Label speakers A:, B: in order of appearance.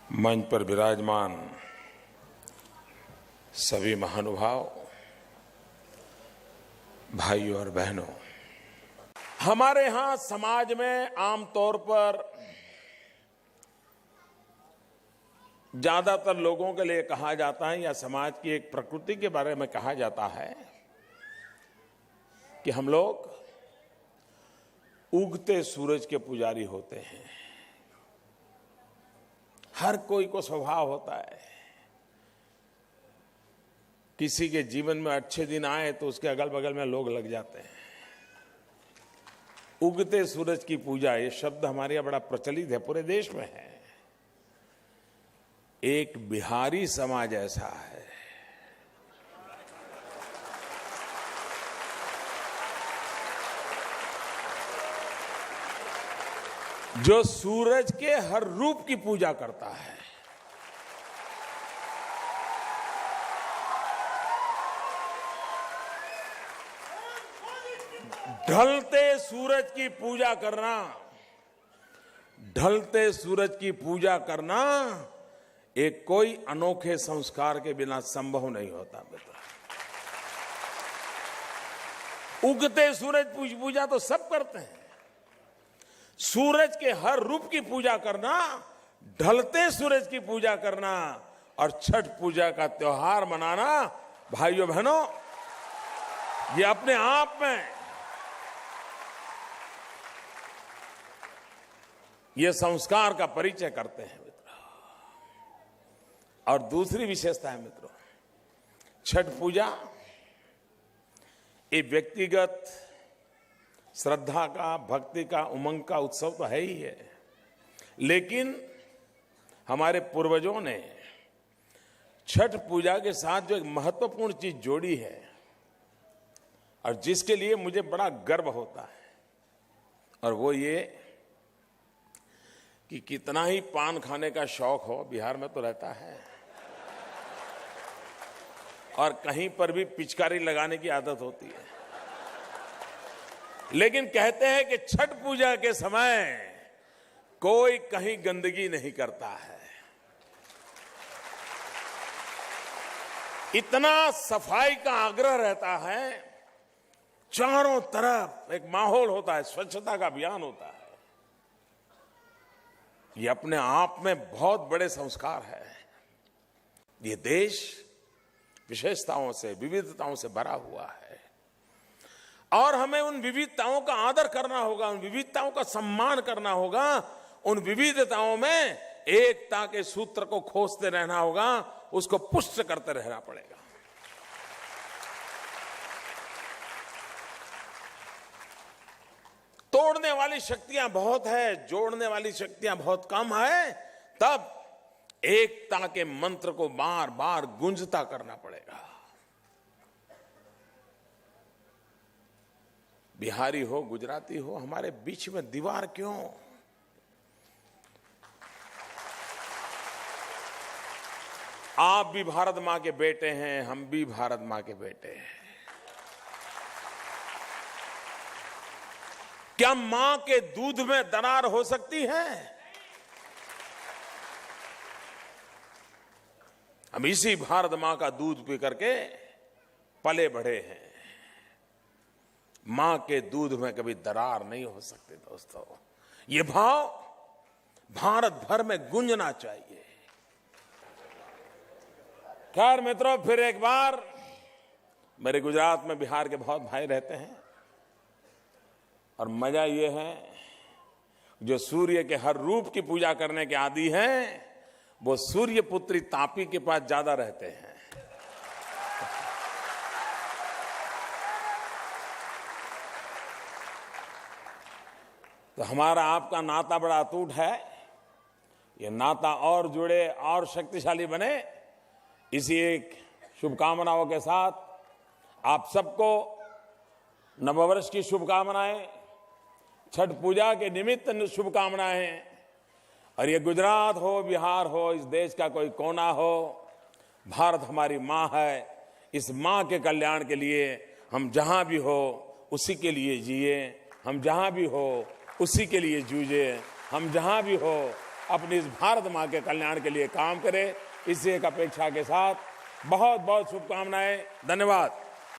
A: मंच पर विराजमान सभी महानुभाव, भाइयों और बहनों, हमारे यहाँ समाज में आमतौर पर ज्यादातर लोगों के लिए कहा जाता है या समाज की एक प्रकृति के बारे में कहा जाता है कि हम लोग उगते सूरज के पुजारी होते हैं। हर कोई को स्वभाव होता है, किसी के जीवन में अच्छे दिन आए तो उसके अगल बगल में लोग लग जाते हैं। उगते सूरज की पूजा, ये शब्द हमारे यहाँ बड़ा प्रचलित है, पूरे देश में है। एक बिहारी समाज ऐसा है जो सूरज के हर रूप की पूजा करता है। ढलते सूरज की पूजा करना, ढलते सूरज की पूजा करना एक कोई अनोखे संस्कार के बिना संभव नहीं होता बेटा। उगते सूरज पूजा तो सब करते हैं, सूरज के हर रूप की पूजा करना, ढलते सूरज की पूजा करना और छठ पूजा का त्योहार मनाना, भाइयों बहनों, ये अपने आप में ये संस्कार का परिचय करते हैं मित्रों। और दूसरी विशेषता है मित्रों, छठ पूजा ये व्यक्तिगत श्रद्धा का, भक्ति का, उमंग का उत्सव तो है ही है, लेकिन हमारे पूर्वजों ने छठ पूजा के साथ जो एक महत्वपूर्ण चीज जोड़ी है और जिसके लिए मुझे बड़ा गर्व होता है, और वो ये कि कितना ही पान खाने का शौक हो, बिहार में तो रहता है, और कहीं पर भी पिचकारी लगाने की आदत होती है, लेकिन कहते हैं कि छठ पूजा के समय कोई कहीं गंदगी नहीं करता है। इतना सफाई का आग्रह रहता है, चारों तरफ एक माहौल होता है, स्वच्छता का अभियान होता है। ये अपने आप में बहुत बड़े संस्कार है। ये देश विशेषताओं से, विविधताओं से भरा हुआ है और हमें उन विविधताओं का आदर करना होगा, उन विविधताओं का सम्मान करना होगा, उन विविधताओं में एकता के सूत्र को खोजते रहना होगा, उसको पुष्ट करते रहना पड़ेगा। तोड़ने वाली शक्तियां बहुत है, जोड़ने वाली शक्तियां बहुत कम है, तब एकता के मंत्र को बार बार गूंजता करना पड़ेगा। बिहारी हो, गुजराती हो, हमारे बीच में दीवार क्यों? आप भी भारत मां के बेटे हैं, हम भी भारत मां के बेटे हैं। क्या मां के दूध में दरार हो सकती है? हम इसी भारत मां का दूध पी करके पले बढ़े हैं। मां के दूध में कभी दरार नहीं हो सकती दोस्तों। ये भाव भारत भर में गूंजना चाहिए। खैर मित्रों, फिर एक बार मेरे गुजरात में बिहार के बहुत भाई रहते हैं और मजा ये है, जो सूर्य के हर रूप की पूजा करने के आदी हैं, वो सूर्य पुत्री तापी के पास ज्यादा रहते हैं। तो हमारा आपका नाता बड़ा अटूट है। ये नाता और जुड़े और शक्तिशाली बने, इसी एक शुभकामनाओं के साथ आप सबको नववर्ष की शुभकामनाएं, छठ पूजा के निमित्त शुभकामनाएं। और ये गुजरात हो, बिहार हो, इस देश का कोई कोना हो, भारत हमारी मां है। इस मां के कल्याण के लिए हम जहां भी हो उसी के लिए जिए, हम जहां भी हो उसी के लिए जूझे, हम जहां भी हो अपनी इस भारत मां के कल्याण के लिए काम करे, इसी एक अपेक्षा के साथ बहुत बहुत शुभकामनाएं। धन्यवाद।